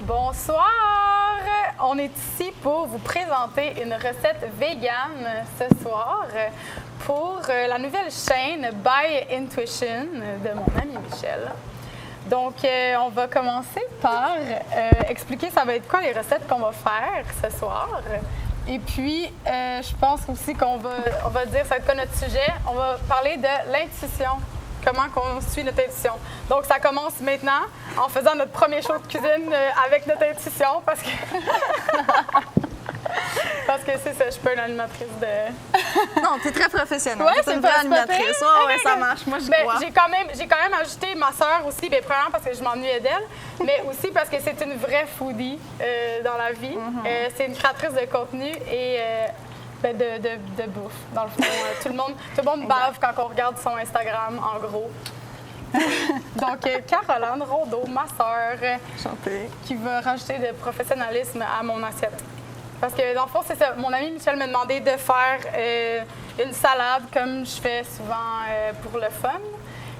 Bonsoir! On est ici pour vous présenter une recette végane ce soir pour la nouvelle chaîne By Intuition de mon ami Michel. Donc, on va commencer par expliquer ça va être quoi les recettes qu'on va faire ce soir. Et puis, je pense aussi qu'on va dire, ça va être quoi notre sujet? On va parler de l'intuition. Comment on suit notre intuition. Donc, ça commence maintenant en faisant notre premier show de cuisine avec notre intuition parce que... parce que c'est ça, je suis pas une animatrice de... Non, t'es très professionnelle. Ouais, c'est une vraie animatrice. Ouais, ça marche. Moi, je crois. J'ai quand même ajouté ma sœur aussi, bien, premièrement parce que je m'ennuyais d'elle, mais aussi parce que c'est une vraie foodie dans la vie. C'est une créatrice de contenu et... de bouffe, dans le fond. Tout le monde bave quand on regarde son Instagram, en gros. Donc, Caroline Rondeau, ma sœur, qui va rajouter de professionnalisme à mon assiette. Parce que, dans le fond, c'est ça. Mon ami Michel m'a demandé de faire une salade, comme je fais souvent pour le fun,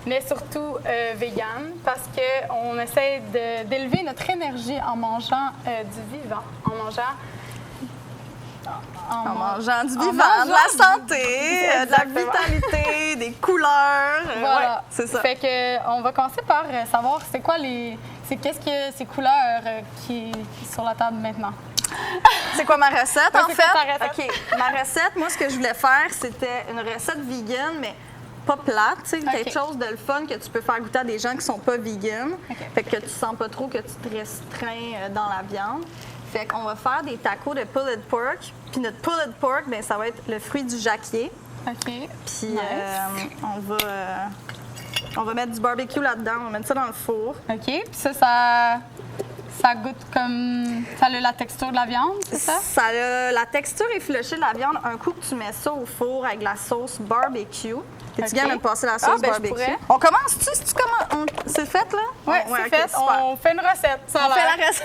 mais surtout vegan, parce qu'on essaie d'élever notre énergie en mangeant du vivant, en mangeant du vivant, de la santé, de la vitalité, des couleurs. Voilà. Ouais, c'est ça. Fait que on va commencer par savoir c'est quoi qu'est-ce que ces couleurs qui sont sur la table maintenant. C'est quoi ma recette en fait? Ta recette? OK, ma recette, moi ce que je voulais faire, c'était une recette vegan mais pas plate, tu sais, quelque chose de le fun que tu peux faire goûter à des gens qui sont pas vegan. Fait que tu sens pas trop que tu te restreins dans la viande. Fait qu'on va faire des tacos de pulled pork. Puis notre pulled pork, bien, ça va être le fruit du jacquier. OK. Puis nice. on va mettre du barbecue là-dedans. On va mettre ça dans le four. OK. Puis ça goûte comme... Ça a la texture de la viande, c'est ça? La texture effilochée de la viande. Un coup que tu mets ça au four avec la sauce barbecue. T'es-tu bien de passer la sauce barbecue? On commence-tu? C'est fait, là? Oui, c'est fait. On fait une recette. On fait la recette.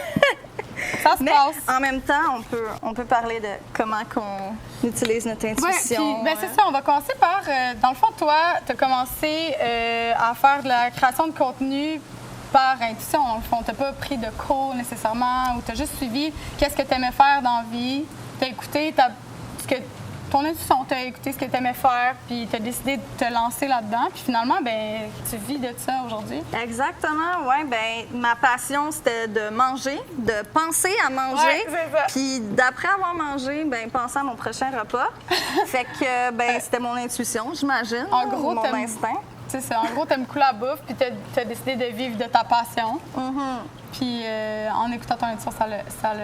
Ça se passe. En même temps, on peut parler de comment on utilise notre intuition. Ouais, c'est ça. On va commencer par... dans le fond, toi, tu as commencé à faire de la création de contenu par intuition. Dans le fond, tu n'as pas pris de cours nécessairement ou tu as juste suivi qu'est-ce que tu aimais faire dans la vie. Tu as écouté ton intuition, tu as écouté ce que tu aimais faire, puis tu as décidé de te lancer là-dedans. Puis finalement, ben tu vis de ça aujourd'hui. Exactement, oui. Ben ma passion, c'était de manger, de penser à manger. Ouais, c'est ça. Puis d'après avoir mangé, ben penser à mon prochain repas. Fait que, ben c'était mon intuition, j'imagine. En gros, mon instinct. C'est ça. En gros, tu aimes beaucoup la bouffe, puis tu as décidé de vivre de ta passion. Puis en écoutant ton intuition, ça a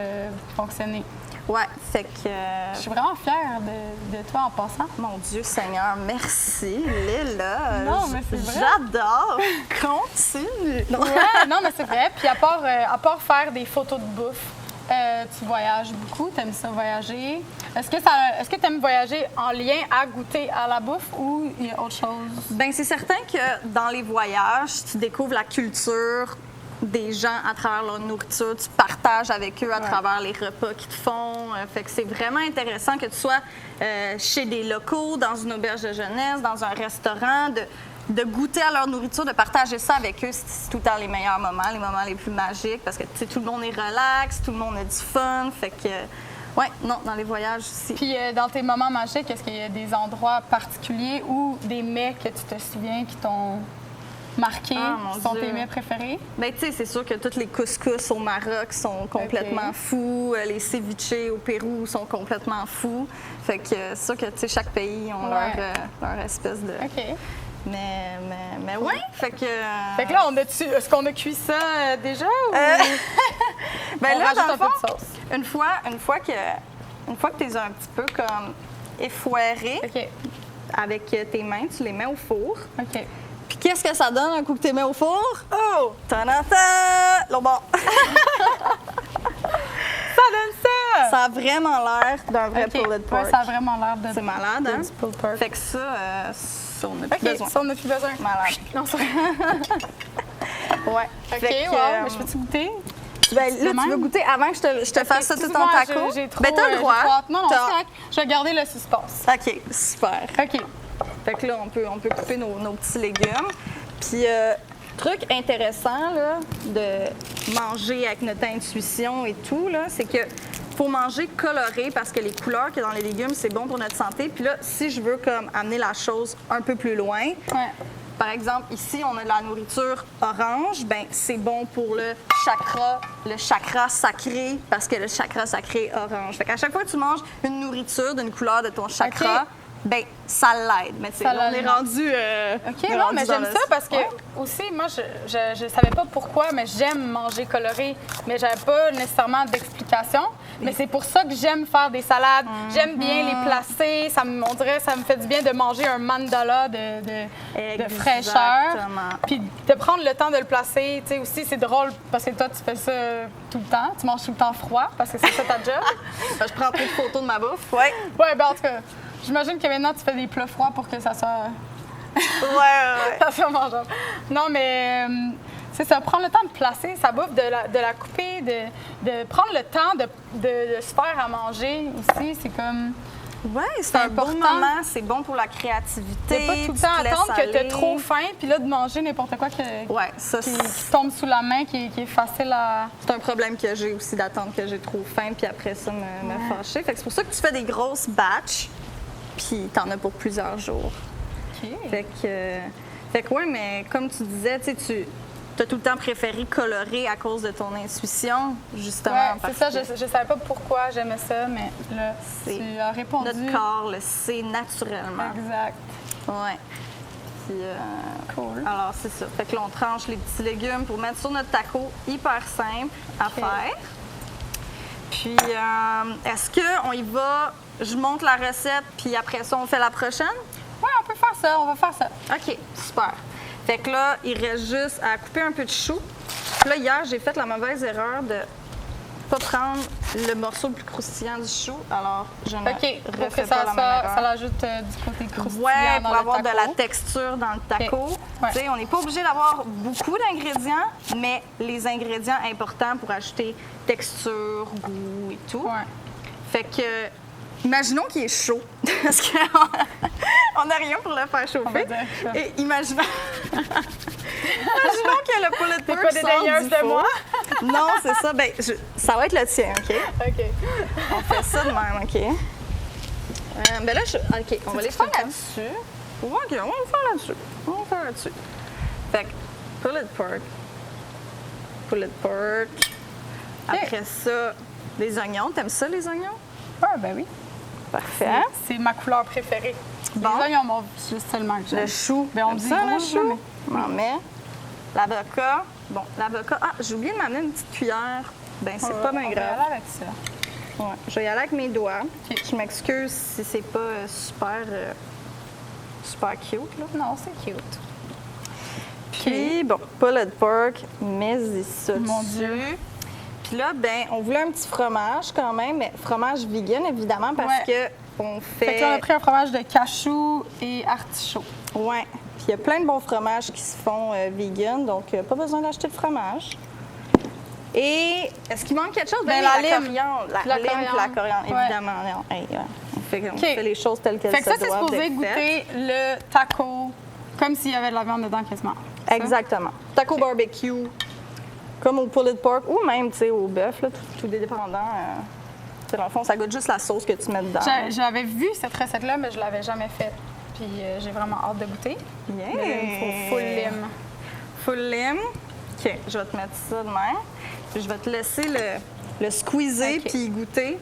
fonctionné. Ouais, fait que... Je suis vraiment fière de toi en passant. Mon Dieu Seigneur, merci, Léla. Non, mais c'est vrai. J'adore. Continue. Ouais, non, mais c'est vrai. Puis à part faire des photos de bouffe, tu voyages beaucoup, tu aimes ça voyager. Est-ce que tu aimes voyager en lien à goûter à la bouffe ou il y a autre chose? Bien, c'est certain que dans les voyages, tu découvres la culture des gens à travers leur nourriture, tu partages avec eux à travers les repas qu'ils te font. Fait que c'est vraiment intéressant que tu sois chez des locaux, dans une auberge de jeunesse, dans un restaurant, de goûter à leur nourriture, de partager ça avec eux. C'est tout le temps les meilleurs moments, les moments les plus magiques parce que tu sais, tout le monde est relax, tout le monde a du fun. Fait que, ouais, non, dans les voyages aussi. Puis dans tes moments magiques, est-ce qu'il y a des endroits particuliers ou des mets que tu te souviens qui t'ont marqué, qui sont tes mets préférés? Bien, tu sais, c'est sûr que toutes les couscous au Maroc sont complètement fous. Les ceviches au Pérou sont complètement fous. Fait que c'est sûr que, tu sais, chaque pays ont leur espèce de... OK. Mais oui, fait que... Fait que là, est-ce qu'on a cuit ça déjà ou... Ben on là, rajoute dans le un peu fond, de sauce. une fois que tu es un petit peu comme effoiré avec tes mains, tu les mets au four. OK. Puis qu'est-ce que ça donne un coup que tu les mets au four? Oh! Ta-da-ta! Là, bon. Ça donne ça! Ça a vraiment l'air d'un vrai pulled pork. Ouais, ça a vraiment l'air de... C'est malade, hein? Du pulled pork. Fait que ça, on n'a plus besoin. Ça, on n'a plus besoin. Malade. Non, c'est ouais. OK, que, mais je peux-tu goûter? Ben, là, tu veux goûter avant que je te fasse ça tout en taco? Ben, t'as le droit. Non, c'est correct. Je vais garder le suspense. OK, super. OK. Fait que là, on peut couper nos petits légumes. Puis Truc intéressant là, de manger avec notre intuition et tout, là, c'est que faut manger coloré parce que les couleurs qu'il y a dans les légumes, c'est bon pour notre santé. Puis là, si je veux comme amener la chose un peu plus loin, Ouais. par exemple, ici, on a de la nourriture orange, ben c'est bon pour le chakra sacré, parce que le chakra sacré est orange. Fait qu'à chaque fois que tu manges une nourriture d'une couleur de ton chakra, OK. ben ça l'aide. Mais tu sais, Ça là, on est l'aide. rendu. OK, non, mais j'aime ça parce que aussi, moi, je savais pas pourquoi, mais j'aime manger coloré. Mais j'avais pas nécessairement d'explication. Mais c'est pour ça que j'aime faire des salades. J'aime bien les placer. On dirait ça me fait du bien de manger un mandala de fraîcheur. Exactement. Puis de prendre le temps de le placer. Tu sais, aussi, c'est drôle parce que toi, tu fais ça tout le temps. Tu manges tout le temps froid parce que c'est ça ta job. Je prends plus de photos de ma bouffe. Ouais. Ouais, ben en tout cas, j'imagine que maintenant, tu fais des plats froids pour que ça soit... Ouais. Ça fait mangeable. Non, mais c'est ça, prendre le temps de placer sa bouffe, de la couper, de prendre le temps de se faire à manger aussi. C'est comme. Ouais, c'est un bon important. moment, c'est bon pour la créativité. De pas tout le tu temps te laisses attendre que tu as aller. trop faim, puis là, de manger n'importe quoi Ouais, ça, qui tombe sous la main, qui est facile à. c'est un problème que j'ai aussi d'attendre que j'ai trop faim, puis après ça, me fâcher. Fait que c'est pour ça que tu fais des grosses batches, puis t'en as pour plusieurs jours. OK. Fait que ouais, mais comme tu disais, tu as tout le temps préféré colorer à cause de ton intuition, justement. Ouais, parce c'est ça, que je savais pas pourquoi j'aimais ça, mais là, C'est tu as répondu. notre corps le sait naturellement. Exact. Ouais. Puis, Cool. alors, c'est ça. Fait que là, on tranche les petits légumes pour mettre sur notre taco. Hyper simple à faire. Puis, est-ce qu'on y va? Je monte la recette, puis après ça, on fait la prochaine? Ouais, on peut faire ça, on va faire ça. OK, super. Fait que là, il reste juste à couper un peu de chou. Puis là, hier, j'ai fait la mauvaise erreur de pas prendre le morceau le plus croustillant du chou. Alors, je ne OK, pour refais que pas ça, la même erreur. ça l'ajoute du côté croustillant Ouais, dans pour le avoir de taco. la texture dans le taco. Ouais. Tu sais, on n'est pas obligé d'avoir beaucoup d'ingrédients, mais les ingrédients importants pour ajouter texture, goût et tout. Ouais. Fait que, imaginons qu'il est chaud, parce qu'on n'a rien pour le faire On va chauffer. dire ça. Et imaginons que le poulet de T'es porc pas sort dédaigneuse du de four. moi? Non, c'est ça. Ben, ça va être le tien, OK? OK. On fait ça de même, OK? Ben là, OK, on va les faire faire là-dessus. OK, on va le faire là-dessus. On va le faire là-dessus. Fait que, poulet de porc. Poulet de porc. Après ça, les oignons. T'aimes ça, les oignons? Ah, ben oui. Parfait. C'est ma couleur préférée. Bon. Les oignons mauves, juste tellement que j'aime. Le chou. Ben, on T'aimes dit ça, le rouge, là, chou? On en met. L'avocat. Bon, l'avocat. Ah, j'ai oublié de m'amener une petite cuillère. Ben, c'est pas bien On va y grave. aller avec ça. Ouais, je vais y aller avec mes doigts. OK. Je m'excuse si c'est pas super cute, là. Non, c'est cute. Puis, bon, poulet de porc, mets-y ça Mon dessus. Dieu. Puis là, ben, on voulait un petit fromage quand même, mais fromage vegan, évidemment, parce que on Fait que là, on a fait... pris un fromage de cachou et artichaut. Ouais. Puis il y a plein de bons fromages qui se font vegan, donc pas besoin d'acheter de fromage. Et est-ce qu'il manque quelque chose? Ben, oui, la lime. coriandre. La La lime puis la coriandre. coriandre, Ouais. évidemment. Non, hey, ouais. On OK. fait les choses telles qu'elles Fait que ça, se c'est doivent supposé d'être faites. goûter le taco comme s'il y avait de la viande dedans quasiment. Ça? Exactement. Taco barbecue, comme au poulet de porc, ou même, tu sais, au bœuf, là, tout dépendant. Tu sais, dans le fond, ça goûte juste la sauce que tu mets dedans. J'avais vu cette recette-là, mais je l'avais jamais faite. Puis j'ai vraiment hâte de goûter. Yeah. Mais là, il faut full lime. Full lime. OK, je vais te mettre ça de même. Puis je vais te laisser le squeezer OK. puis y goûter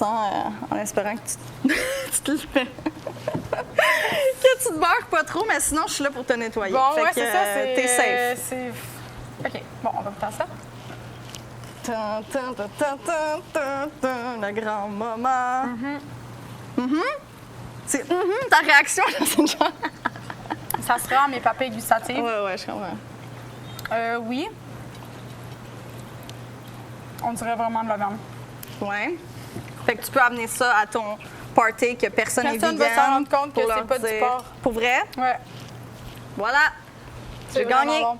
en espérant que tu te le fais. Que tu te beurres pas trop, mais sinon, je suis là pour te nettoyer. Bon, Fait ouais, que, c'est ça. T'es safe. OK, bon, on va goûter ça. Tan, tan, tan, tan, tan, tan, tan, le grand moment. C'est ta réaction, là, c'est genre... Ça sera mes papilles gustatives. Ouais, je comprends. Oui. On dirait vraiment de la viande. Ouais. Fait que tu peux amener ça à ton party que personne n'est Personne vegan. va s'en rendre compte que pour c'est leur pas du dire- porc. Pour vrai? Ouais. Voilà. C'est J'ai gagné. vraiment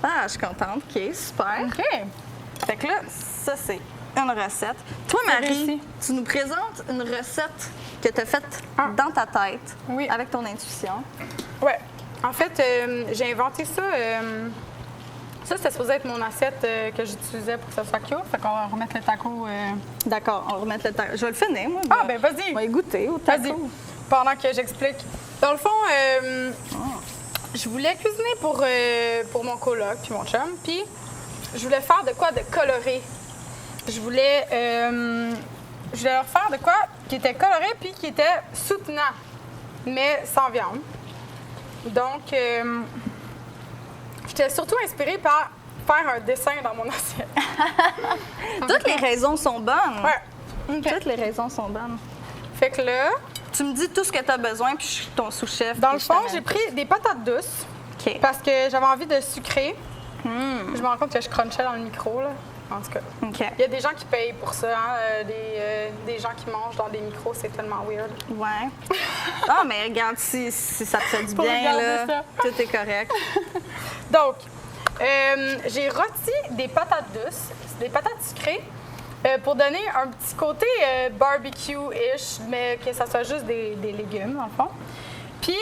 Ah, je suis contente. OK, super. OK. Fait que là, ça, c'est une recette. Toi, Marie, réussi. tu nous présentes une recette que tu as faite dans ta tête, Oui. avec ton intuition. Ouais. En fait, j'ai inventé ça. Ça, c'était supposé être mon assiette que j'utilisais pour que ça soit cute. Fait qu'on va remettre le taco. D'accord, on va remettre le taco. Je vais le finir, moi. Ah, ben vas-y. On va y goûter au taco. Vas-y. Pendant que j'explique. Dans le fond, je voulais cuisiner pour mon coloc puis mon chum. Puis je voulais faire de quoi de coloré. Je voulais leur faire de quoi qui était coloré puis qui était soutenant, mais sans viande. Donc, j'étais surtout inspirée par faire un dessin dans mon assiette. Toutes les raisons sont bonnes. Ouais. OK. Toutes les raisons sont bonnes. Fait que là, Tu me dis tout ce que tu as besoin, puis je suis ton sous-chef. dans puis le je fond, t'amène j'ai tout. pris des patates douces OK. parce que j'avais envie de sucrer. Je me rends compte que je crunchais dans le micro, là. En tout cas. OK. Il y a des gens qui payent pour ça, hein? Des gens qui mangent dans des micros, c'est tellement weird. Ouais. Ah, mais regarde, si ça te fait du Pour bien, regarder là, ça. tout est correct. Donc, j'ai rôti des patates douces, des patates sucrées, pour donner un petit côté barbecue-ish, mais que ça soit juste des légumes, dans le fond. Puis,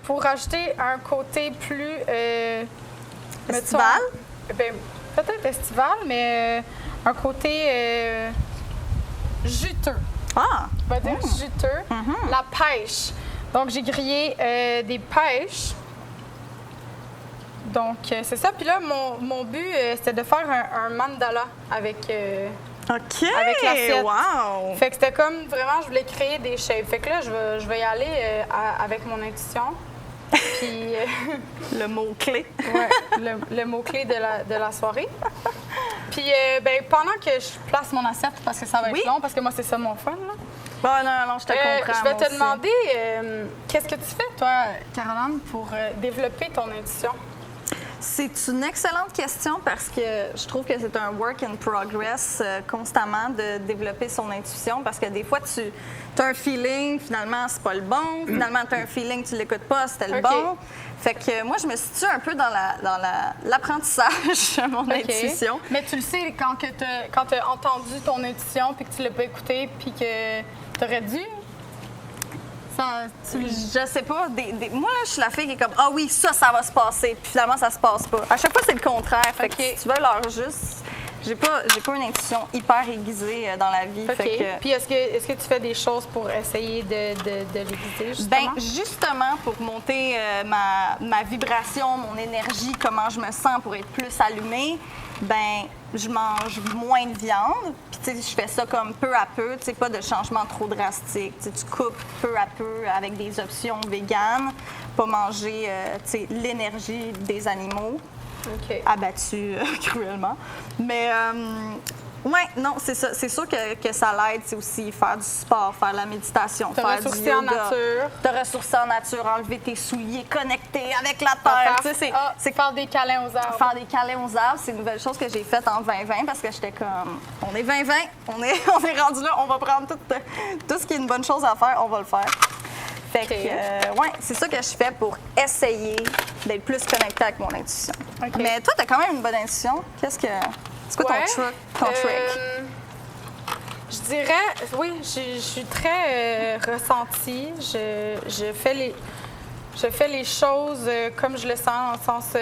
pour rajouter un côté plus... mettons, Estival? ben, peut-être estival, mais un côté juteux. Ah! On va dire juteux. La pêche. Donc, j'ai grillé des pêches. Donc, c'est ça. Puis là, mon but, c'était de faire un mandala avec OK! avec l'assiette. Wow! Fait que c'était comme, vraiment, je voulais créer des shapes. Fait que là, je vais y aller avec mon intuition. Puis, Le mot-clé. ouais, le mot-clé de la soirée. Puis, ben, pendant que je place mon assiette, parce que ça va être Oui. long, parce que moi, c'est ça mon fun, là. Bon, non, je te comprends. Je vais moi te aussi. demander, qu'est-ce que tu fais, toi, Caroline, pour développer ton intuition? C'est une excellente question parce que je trouve que c'est un work in progress constamment de développer son intuition parce que des fois, tu as un feeling, finalement, c'est pas le bon. Finalement, tu as un feeling, tu l'écoutes pas, c'était le OK. bon. Fait que moi, je me situe un peu dans l'apprentissage de mon OK. intuition. Mais tu le sais, quand tu as entendu ton intuition, puis que tu l'as pas écouté, puis que tu aurais dû... Je sais pas. Moi, là, je suis la fille qui est comme ah oui, ça va se passer. Puis finalement, ça se passe pas. À chaque fois, c'est le contraire. Fait que OK. si tu veux leur juste. J'ai pas une intuition hyper aiguisée dans la vie. OK. Fait que, Puis est-ce que tu fais des choses pour essayer de l'aiguiser, justement? ben, justement, pour monter ma vibration, mon énergie, comment je me sens pour être plus allumée, ben, je mange moins de viande. Puis, tu sais, je fais ça comme peu à peu, tu sais, pas de changement trop drastique. Tu sais, tu coupes peu à peu avec des options véganes, pas manger, tu sais, l'énergie des animaux OK. abattus cruellement. Mais, ouais, non, c'est ça. C'est sûr que ça l'aide, c'est aussi faire du sport, faire de la méditation, Te faire du ressourcer en yoga. nature. Te ressourcer en nature, enlever tes souliers, connecter avec la terre. Tu sais, c'est faire des câlins aux arbres. faire des câlins aux arbres, c'est une nouvelle chose que j'ai faite en 2020 parce que j'étais comme, on est 2020, on est rendu là, on va prendre tout ce qui est une bonne chose à faire, on va le faire. Fait OK. que, ouais, c'est ça que je fais pour essayer d'être plus connectée avec mon intuition. OK. Mais toi, t'as quand même une bonne intuition. C'est quoi Ouais. ton trick? Je dirais, oui, je suis très ressentie. Je fais les choses comme je le sens, dans le sens,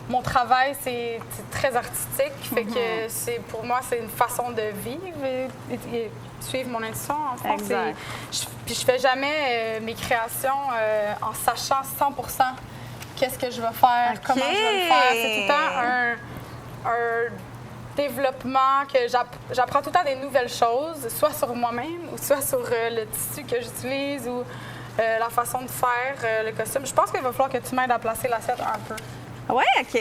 mon travail, c'est très artistique. Fait que pour moi, c'est une façon de vivre et suivre mon intuition. En fond, Exact. Puis je fais jamais mes créations en sachant 100% qu'est-ce que je vais faire, comment je vais le faire. C'est tout le temps un développement que j'apprends tout le temps des nouvelles choses, soit sur moi-même ou soit sur le tissu que j'utilise ou la façon de faire le costume. Je pense qu'il va falloir que tu m'aides à placer l'assiette un peu. Ouais, OK.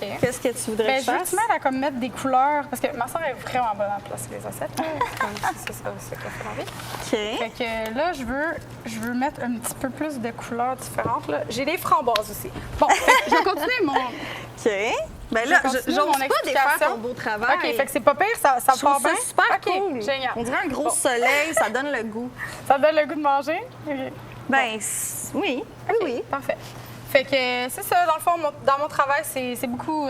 OK. Qu'est-ce que tu voudrais Ben, que je je veux que fasse? tu m'aides à comme mettre des couleurs, parce que ma soeur est vraiment bonne à placer les assiettes. là. C'est ça qu'elle fait envie. OK. Fait que là, je veux mettre un petit peu plus de couleurs différentes. là. J'ai des framboises aussi. Bon, fait que je vais continuer mon... OK. Ben là, Je continue j'ose mon pas défaire explication. ton beau travail. OK, fait que c'est pas pire, ça Je trouve part ça bien? super OK, cool. génial. On dirait un gros Bon. soleil, ça donne le goût. Ça te donne le goût de manger? OK. Ben, oui. OK, Oui. parfait. Fait que c'est ça, dans le fond, dans mon travail, c'est beaucoup.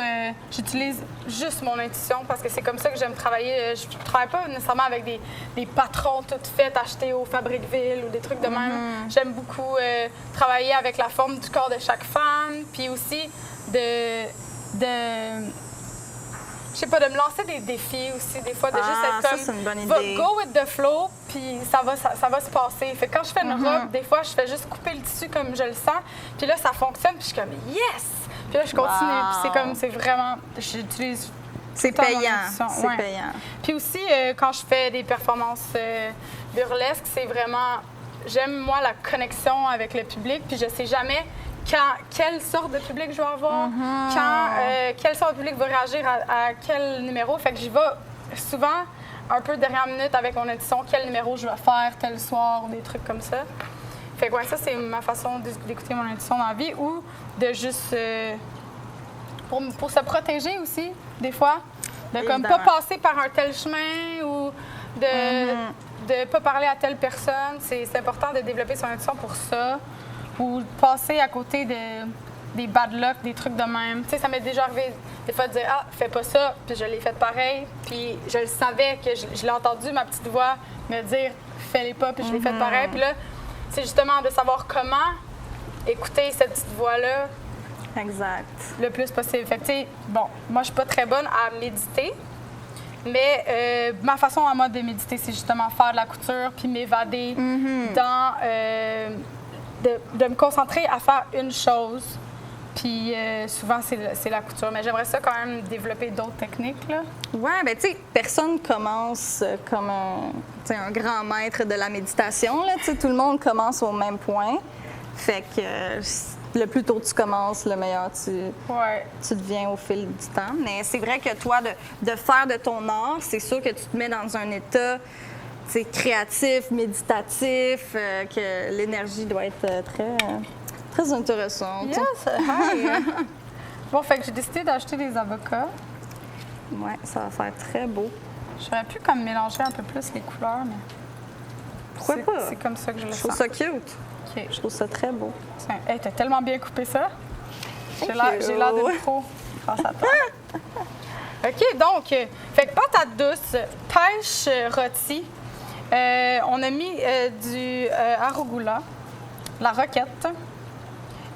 J'utilise juste mon intuition parce que c'est comme ça que j'aime travailler. Je travaille pas nécessairement avec des patrons toutes faites achetés au Fabricville ou des trucs de même. J'aime beaucoup travailler avec la forme du corps de chaque femme, puis aussi je sais pas, de me lancer des défis aussi, des fois, de juste être comme, c'est une bonne idée. Go with the flow, puis ça va se passer. Fait que quand je fais une robe, des fois, je fais juste couper le tissu comme je le sens, puis là, ça fonctionne, puis je suis comme, yes! Puis là, je continue, puis c'est vraiment, j'utilise c'est tout le temps mon payant, intuition. c'est payant. Puis aussi, quand je fais des performances burlesques, c'est vraiment, j'aime, moi, la connexion avec le public, puis je sais jamais quelle sorte de public je vais avoir, quelle sorte de public va réagir à quel numéro. Fait que j'y vais souvent un peu dernière minute avec mon intuition, quel numéro je vais faire tel soir ou des trucs comme ça. Fait que ça, c'est ma façon d'écouter mon intuition dans la vie ou de juste... pour se protéger aussi, des fois. De comme pas passer par un tel chemin ou de pas parler à telle personne. C'est important de développer son intuition pour ça. Ou passer à côté des bad luck, des trucs de même. Tu sais, ça m'est déjà arrivé des fois de dire « Ah, fais pas ça », puis je l'ai fait pareil. Puis je le savais que je l'ai entendu, ma petite voix, me dire « Fais-les pas », puis je l'ai fait pareil. Puis là, c'est justement de savoir comment écouter cette petite voix-là. Exact. Le plus possible. Fait que, tu sais, bon, moi, je suis pas très bonne à méditer, mais ma façon à moi de méditer, c'est justement faire de la couture puis m'évader dans... de me concentrer à faire une chose. Puis souvent, c'est la couture. Mais j'aimerais ça quand même développer d'autres techniques, là. Oui, bien, tu sais, personne commence comme un grand maître de la méditation, là. Tu sais, tout le monde commence au même point. Fait que le plus tôt tu commences, le meilleur tu deviens au fil du temps. Mais c'est vrai que toi, de faire de ton art, c'est sûr que tu te mets dans un état... c'est créatif, méditatif, que l'énergie doit être très intéressante. Yes! Hi! Bon, fait que j'ai décidé d'acheter des avocats. Oui, ça va faire très beau. J'aurais pu comme mélanger un peu plus les couleurs, mais... Pourquoi pas? C'est comme ça que je le sens. Je trouve ça cute. Okay. Je trouve ça très beau. Hey, t'as tellement bien coupé ça. J'ai l'air de pro grâce à toi. OK, donc, fait que patate douce, pêche rôtie. On a mis du arugula, la roquette,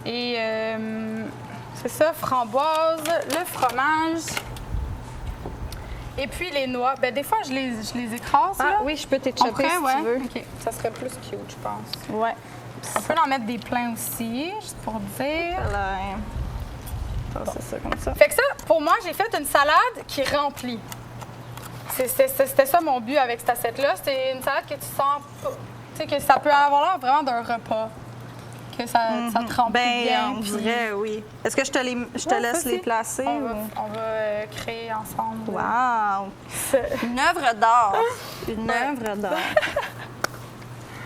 et c'est ça, framboise, le fromage, et puis les noix. Ben, des fois, je les écrase. Ah là. oui, je peux t'échapper si tu veux. OK, ça serait plus cute, je pense. Ouais. On peut en mettre des pleins aussi, juste pour dire. C'est ça, comme ça. Fait que ça, pour moi, j'ai fait une salade qui remplit. C'était ça mon but avec cette assiette-là. C'est une salade que tu sens pas. Tu sais, que ça peut avoir l'air vraiment d'un repas. Que ça te remplit bien. On dirait, oui. Est-ce que je te laisse les placer? On va créer ensemble. Wow! Une œuvre d'art. Une œuvre d'art.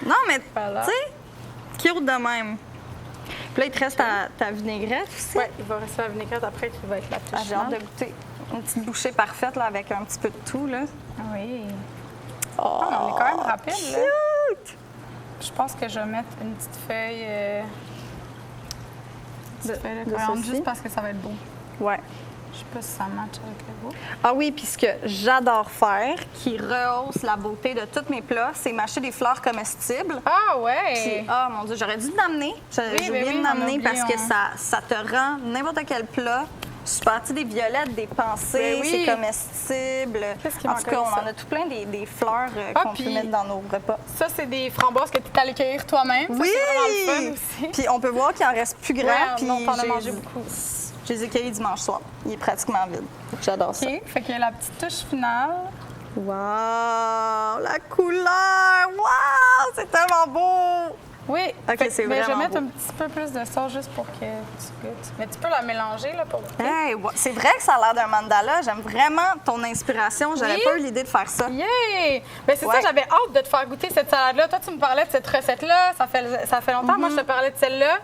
Non, mais tu sais, cute de même. Puis là, il te reste ta vinaigrette aussi. Oui, il va rester la vinaigrette après qui va être la touche. J'ai hâte de goûter. Une petite bouchée parfaite là, avec un petit peu de tout. Là. Oui. Oh, on est quand même rapide. Cute! Là. Je pense que je vais mettre une petite feuille, de coriandre juste parce que ça va être beau. Ouais. Je sais pas si ça match avec le goût. Ah oui, puis ce que j'adore faire, qui rehausse la beauté de tous mes plats, c'est mâcher des fleurs comestibles. Ah ouais! Puis, ah mon Dieu, j'aurais dû l'amener. J'ai oublié de l'amener parce que ça te rend n'importe quel plat super. Tu sais, des violettes, des pensées, c'est comestible. En tout cas, on en a tout plein des fleurs qu'on peut mettre dans nos repas. Ça, c'est des framboises que tu es allé cueillir toi-même. Oui! Ça, c'est vraiment le fun aussi. Puis on peut voir qu'il en reste plus grand. Ouais, puis on en a mangé beaucoup. Je les ai cueillis dimanche soir. Il est pratiquement vide. J'adore ça. OK, fait qu'il y a la petite touche finale. Wow! La couleur! Wow! C'est tellement beau! Oui, OK, c'est mais vraiment je vais mettre beau. un petit peu plus de sauce juste pour que tu goûtes. Mais tu peux la mélanger là, pour goûter. Hey, c'est vrai que ça a l'air d'un mandala. J'aime vraiment ton inspiration. J'aurais pas eu l'idée de faire ça. Yay! Ben c'est ça, j'avais hâte de te faire goûter cette salade-là. Toi, tu me parlais de cette recette-là. Ça fait longtemps. Moi, je te parlais de celle-là.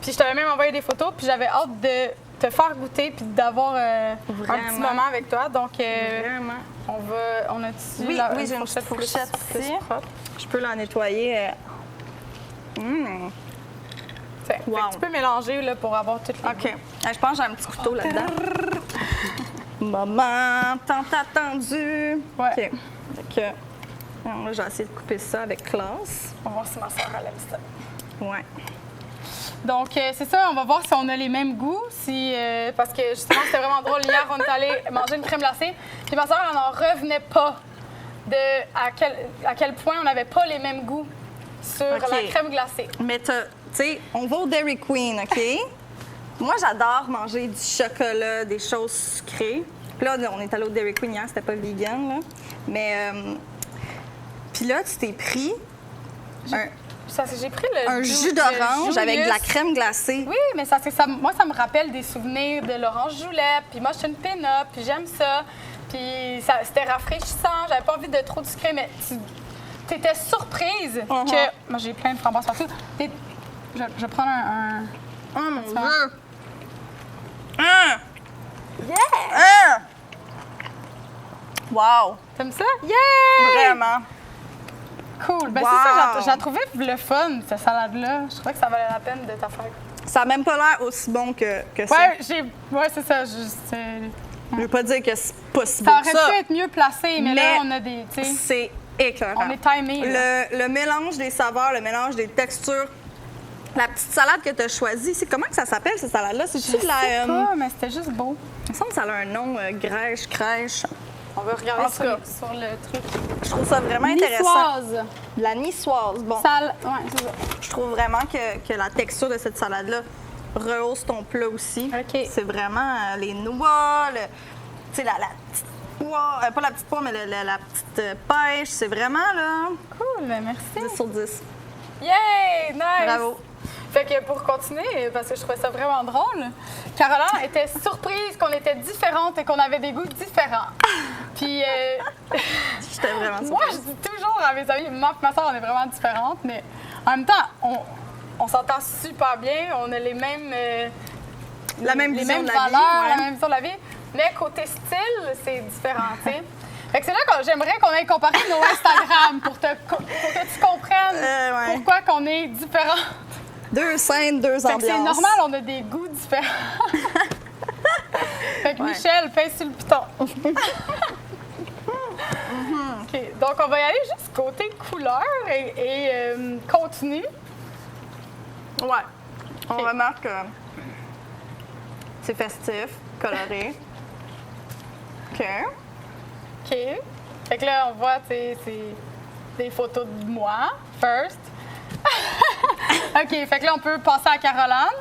Puis je t'avais même envoyé des photos. Puis j'avais hâte de te faire goûter puis d'avoir un petit moment avec toi. Donc, Vraiment. on a ici Oui, j'ai une petite fourchette ici. Je peux la nettoyer. Tiens, fait Wow. que tu peux mélanger là, pour avoir toutes les OK. Je pense que j'ai un petit couteau là-dedans. Moment tant attendu. Ouais. OK. Fait que, là, j'ai essayé de couper ça avec classe. On va voir si ma soeur elle aime ça. Ouais. Donc, c'est ça, on va voir si on a les mêmes goûts. Parce que justement, c'était vraiment drôle. Hier, on est allé manger une crème glacée. Puis ma soeur, elle n'en revenait pas à quel point on n'avait pas les mêmes goûts sur OK. la crème glacée. Mais tu sais, on va au Dairy Queen, OK? Moi, j'adore manger du chocolat, des choses sucrées. Puis là, on est allé au Dairy Queen hier, c'était pas vegan, là. Mais, puis là, tu t'es pris J'ai pris un jus d'orange avec de la crème glacée. Oui, mais moi, ça me rappelle des souvenirs de l'orange julep. Puis moi, je suis une pin-up, puis j'aime ça. Puis c'était rafraîchissant. J'avais pas envie de trop de sucré, mais tu étais surprise que... Moi, j'ai plein de framboises partout. Je vais prendre un... Oh mon Tu vois? Dieu! Wow! T'aimes ça? Yeah! Vraiment. Cool. Ben Wow! c'est ça, j'ai trouvé le fun, cette salade-là. Je trouvais que ça valait la peine de t'en faire. Ça n'a même pas l'air aussi bon que ça. Ouais, c'est ça. Je veux pas dire que c'est pas si bon Ça que aurait ça. pu être mieux placé, mais là, on a des... tu sais, C'est écœurant. on est timé. là. Le mélange des saveurs, le mélange des textures. La petite salade que tu as choisie, c'est comment que ça s'appelle, cette salade-là? C'est-tu Je de la... sais pas, mais c'était juste beau. Il me semble que ça a un nom, grèche, crèche. On va regarder En tout cas. sur le truc. Je trouve ça vraiment intéressant. Niçoise. De la niçoise. Bon, Ouais, c'est ça. je trouve vraiment que la texture de cette salade-là rehausse ton plat aussi. OK. C'est vraiment les noix, tu sais, la petite pois, pas la petite pois, mais la petite pêche. C'est vraiment, là, Cool, ben merci. 10 sur 10. Yay! Nice! Bravo. Fait que pour continuer, parce que je trouvais ça vraiment drôle, Caroline était surprise qu'on était différentes et qu'on avait des goûts différents. Puis, J'étais vraiment moi, je dis toujours à mes amis, moi et ma soeur, on est vraiment différentes, mais en même temps, on s'entend super bien, on a les mêmes, La même les vision mêmes de la vie, valeurs, ouais. la même vision de la vie, mais côté style, c'est différent, tu sais. Fait que c'est là que j'aimerais qu'on aille comparer nos Instagram pour que tu comprennes Ouais. pourquoi qu'on est différents. 2 scènes, 2 Fait ambiances. que c'est normal, on a des goûts différents. Fait que Ouais. Michel, pèse sur le piton. OK, donc on va y aller juste côté couleur et contenu. Ouais. On remarque que c'est festif, coloré. OK. OK. Fait que là, on voit, tu sais, c'est des photos de moi, first. OK, fait que là, on peut passer à Caroline.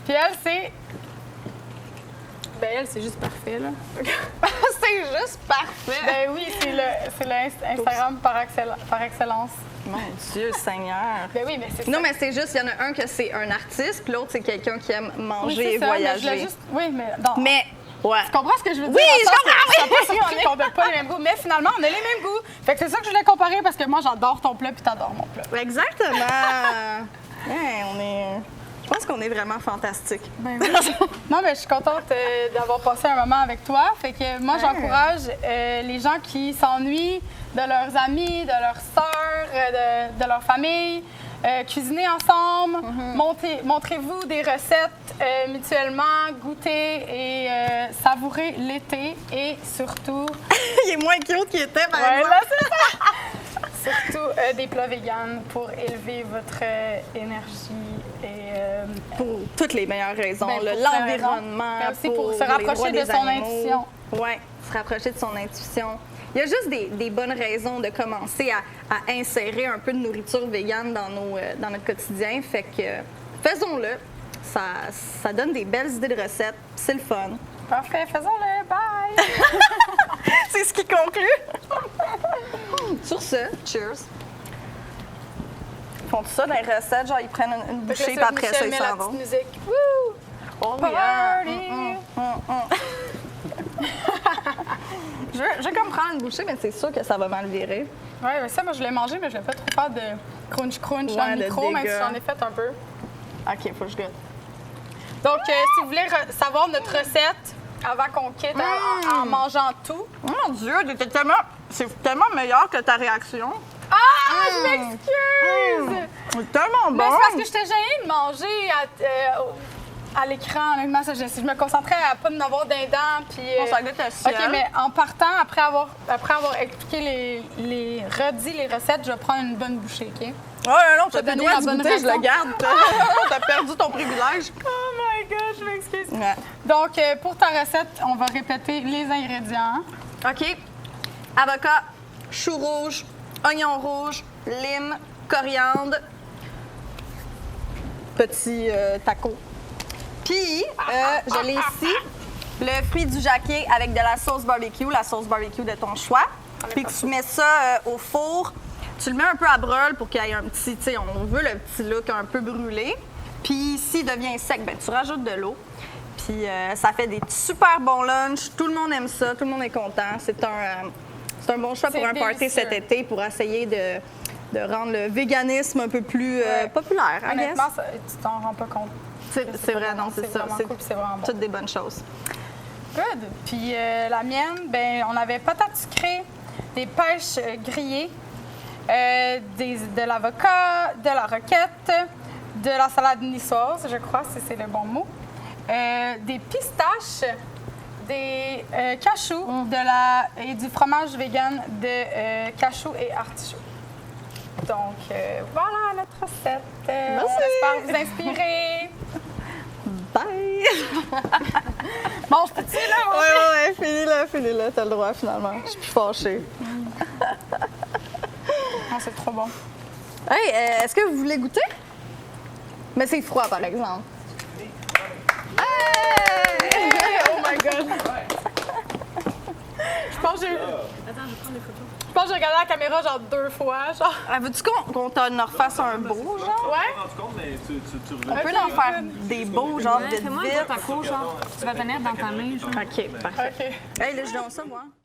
Puis elle, c'est... Ben elle, c'est juste parfait, là. C'est juste parfait. Ben oui, c'est le Instagram par excellence. Mon Dieu, Seigneur. Ben oui, mais c'est ça. Non, mais c'est juste, il y en a un que c'est un artiste, puis l'autre, c'est quelqu'un qui aime Oui, manger et c'est ça, mais je voyager. voulais juste... Oui, mais... Non. Mais, ouais. Tu comprends ce que je veux dire? Oui, Dans le je sens que comprends, je suis pas surpris qu'on n'a pas les mêmes goûts. Mais finalement, on a les mêmes goûts. Fait que c'est ça que je voulais comparer parce que moi, j'adore ton plat puis t'adores mon plat. Exactement. Ouais, je pense qu'on est vraiment fantastique. Ben oui. Non, mais je suis contente d'avoir passé un moment avec toi. Fait que moi, j'encourage les gens qui s'ennuient de leurs amis, de leurs sœurs, de leur famille. Cuisiner ensemble, montrez-vous des recettes mutuellement, goûter et savourer l'été et surtout... Il est moins cute qu'il était, par Ouais, exemple. là, c'est ça! Surtout des plats véganes pour élever votre énergie et... Pour toutes les meilleures raisons. Ben, pour L'environnement, mais aussi pour se les rapprocher droits de des son animaux. intuition. Oui, se rapprocher de son intuition. Il y a juste des bonnes raisons de commencer à insérer un peu de nourriture végane dans notre quotidien. Fait que faisons-le. Ça donne des belles idées de recettes. C'est le fun. Parfait, faisons-le. Bye! C'est ce qui conclut. Sur ce, cheers. Ils font tout ça dans les recettes, genre ils prennent une bouchée puis après ça, ils met la s'en vont. petite musique. Woo! Oh, Party! Je vais comme prendre une bouchée, mais c'est sûr que ça va mal virer. Ouais, mais ça, moi, je l'ai mangé, mais je l'ai pas trop faire de crunch-crunch dans Ouais, le de micro, même si dégâts. j'en ai fait un peu. OK, faut que je goûte. Donc, si vous voulez savoir notre recette avant qu'on quitte en mangeant tout, Oh mon Dieu, c'est tellement meilleur que ta réaction. ah! je m'excuse! C'est tellement Mais bon! c'est parce que j'étais gênée de manger à l'écran, honnêtement. Je me concentrais à pas en avoir d'un dent. Puis, Ça goûte le ciel. OK, mais en partant, après avoir expliqué redit les recettes, je vais prendre une bonne bouchée, OK? Ouais, non, t'as Je vais plus le donner droit la de bonne goûter, je le raison. garde. T'as perdu ton privilège. Oh my God, je m'excuse. Ouais. Donc, pour ta recette, on va répéter les ingrédients. OK. Avocat, chou rouge, oignon rouge, lime, coriandre, petit taco. Puis, je l'ai ici, le fruit du jacquier avec de la sauce barbecue de ton choix. Puis tu mets ça au four. Tu le mets un peu à brûle pour qu'il y ait un petit, tu sais, on veut le petit look un peu brûlé. Puis s'il devient sec, ben tu rajoutes de l'eau. Puis ça fait des super bons lunchs. Tout le monde aime ça, tout le monde est content. C'est un bon choix pour C'est un party délicieux. cet été pour essayer de rendre le véganisme un peu plus populaire, I guess. Honnêtement, tu t'en rends pas compte. C'est vrai, non, c'est ça. Vraiment cool, puis c'est vraiment bon. toutes des bonnes choses. Good. Puis la mienne, ben on avait patates sucrées, des pêches grillées, de l'avocat, de la roquette, de la salade niçoise, je crois, si c'est le bon mot, des pistaches, des cachous, et du fromage vegan de cachou et artichaut. Donc voilà notre recette. On espère vous inspirer. Bye! Bon, je peux-tu là? Ouais, finis-le, t'as le droit finalement. Je suis plus fâchée. Ah, c'est trop bon. Hey, est-ce que vous voulez goûter? Mais c'est froid, par exemple. Hey! Oh my God! Je pense que j'ai... Je pense que j'ai regardé la caméra genre 2 fois, genre. Veux-tu qu'on t'en refasse un beau, genre? Ouais? On peut en faire des beaux, genre, vite, Fais-moi un vite. gros taco, genre. Tu vas tenir dans ta main, genre. OK, parfait. OK. Hey, là, je donne ça, moi.